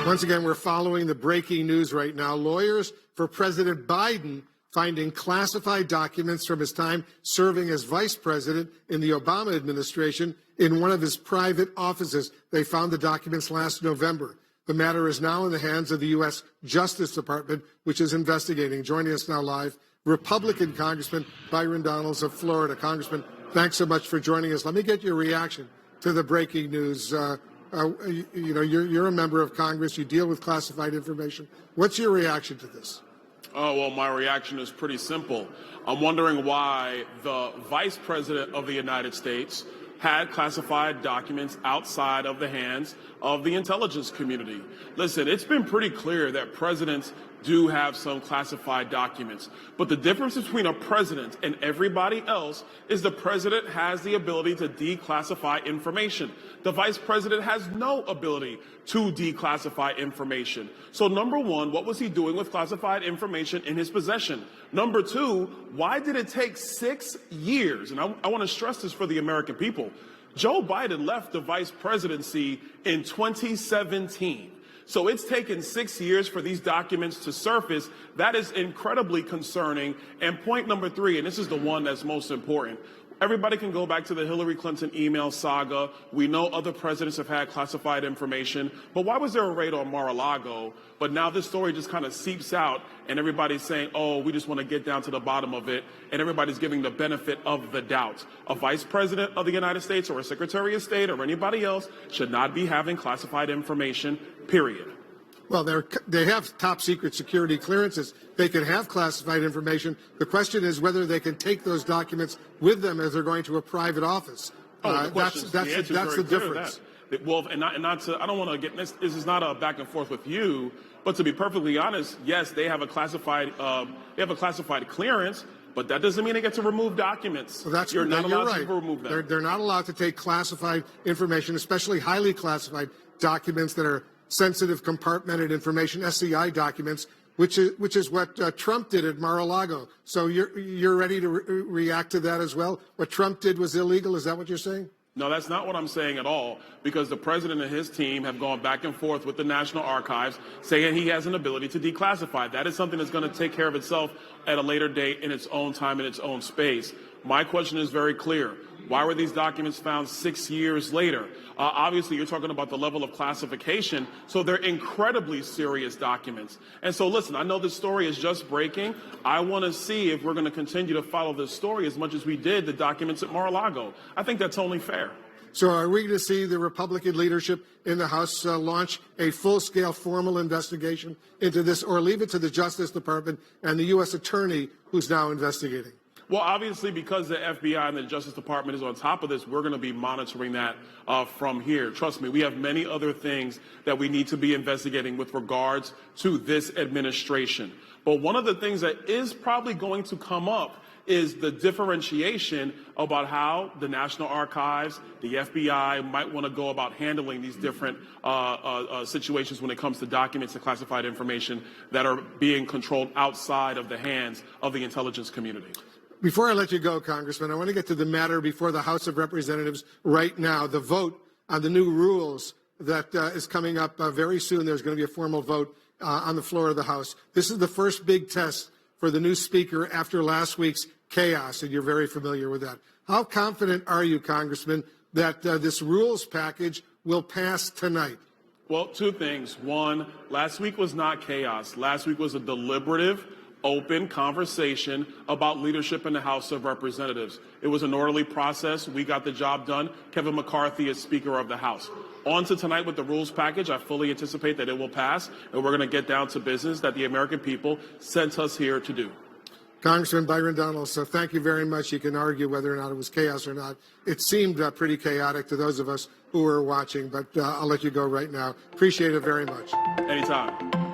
Once again, we're following the breaking news right now. Lawyers for President Biden finding classified documents from his time serving as vice president in the Obama administration in one of his private offices. They found the documents last November. The matter is now in the hands of the U.S. Justice Department, which is investigating. Joining us now live, Republican Congressman Byron Donaldson of Florida. Congressman, thanks so much for joining us. Let me get your reaction to the breaking news. You're a member of Congress. You deal with classified information. What's your reaction to this? Oh, well, my reaction is pretty simple. I'm wondering why the Vice President of the United States had classified documents outside of the hands of the intelligence community. Listen, it's been pretty clear that presidents do have some classified documents. But the difference between a president and everybody else is the president has the ability to declassify information. The vice president has no ability to declassify information. So number one, what was he doing with classified information in his possession? Number two, why did it take 6 years? And I want to stress this for the American people. Joe Biden left the vice presidency in 2017. So it's taken 6 years for these documents to surface. That is incredibly concerning. And point number three, and this is the one that's most important. Everybody can go back to the Hillary Clinton email saga. We know other presidents have had classified information. But why was there a raid on Mar-a-Lago? But now this story just kind of seeps out and everybody's saying, oh, we just want to get down to the bottom of it. And everybody's giving the benefit of the doubt. A vice president of the United States or a secretary of state or anybody else should not be having classified information, period. Well, they have top secret security clearances. They can have classified information. The question is whether they can take those documents with them as they're going to a private office. That's the difference. Well, and not to, I don't want to get this is not a back and forth with you, but to be perfectly honest, yes, they have a classified clearance. But that doesn't mean they get to remove documents. Well, you're not allowed to remove them. They're not allowed to take classified information, especially highly classified documents that are sensitive, compartmented information, SCI documents, which is what Trump did at Mar-a-Lago. So you're ready to react to that as well? What Trump did was illegal. Is that what you're saying? No, that's not what I'm saying at all, because the president and his team have gone back and forth with the National Archives saying he has an ability to declassify. That is something that's going to take care of itself at a later date in its own time, in its own space. My question is very clear. Why were these documents found 6 years later? Obviously, you're talking about the level of classification, so they're incredibly serious documents. And so, listen, I know this story is just breaking. I want to see if we're going to continue to follow this story as much as we did the documents at Mar-a-Lago. I think that's only fair. So are we going to see the Republican leadership in the House launch a full-scale formal investigation into this, or leave it to the Justice Department and the U.S. attorney who's now investigating? Well, obviously, because the FBI and the Justice Department is on top of this, we're going to be monitoring that from here. Trust me, we have many other things that we need to be investigating with regards to this administration. But one of the things that is probably going to come up is the differentiation about how the National Archives, the FBI might want to go about handling these different situations when it comes to documents and classified information that are being controlled outside of the hands of the intelligence community. Before I let you go, Congressman, I want to get to the matter before the House of Representatives right now, the vote on the new rules that is coming up very soon. There's going to be a formal vote on the floor of the House. This is the first big test for the new speaker after last week's chaos, and you're very familiar with that. How confident are you, Congressman, that this rules package will pass tonight? Well, two things. One, last week was not chaos. Last week was a deliberative, open conversation about leadership in the House of Representatives. It was an orderly process. We got the job done. Kevin McCarthy is Speaker of the House. On to tonight with the rules package. I fully anticipate that it will pass, and we're going to get down to business that the American people sent us here to do. Congressman Byron Donaldson, thank you very much. You can argue whether or not it was chaos or not. It seemed pretty chaotic to those of us who were watching, but I'll let you go right now. Appreciate it very much. Anytime.